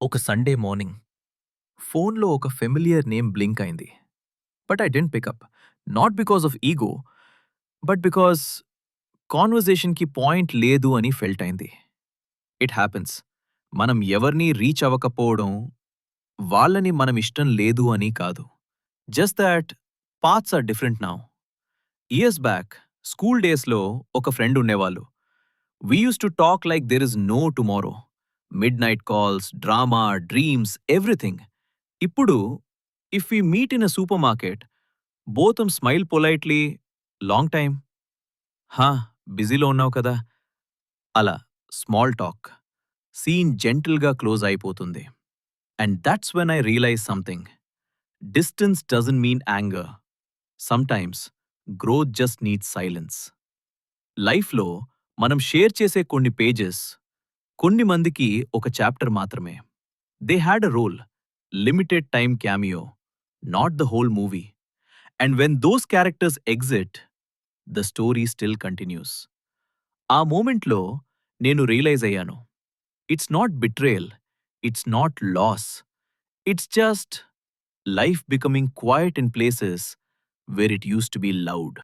ఒక Sunday morning ఫోన్లో ఒక ఫెమిలియర్ నేమ్ బ్లింక్ అయింది. But I didn't pick up. Not because of ego, but because కాన్వర్జేషన్కి పాయింట్ లేదు అని ఫెల్ట్ అయింది. It happens. మనం ఎవరినీ రీచ్ అవ్వకపోవడం వాళ్ళని మనం ఇష్టం లేదు అని కాదు. Just that paths are different now. Years back school డేస్లో ఒక ఫ్రెండ్ ఉండేవాళ్ళు. We use to talk like there is no tomorrow. Midnight calls, drama, dreams, everything. ఇప్పుడు if we meet in a supermarket, both smile politely, long time, హా, బిజీలో ఉన్నావు కదా, అలా small talk, scene జెంటిల్గా close అయిపోతుంది. And that's when I realize something. Distance doesn't mean anger. Sometimes growth just needs silence. లైఫ్లో మనం share చేసే కొన్ని పేజెస్ కొన్ని మందికి ఒక చాప్టర్ మాత్రమే. They had a role, limited time cameo, not the whole movie. And when those characters exit, the story still continues. ఆ మూమెంట్లో నేను రియలైజ్ అయ్యాను. It's not betrayal, it's not loss, it's just life becoming quiet in places where it used to be loud.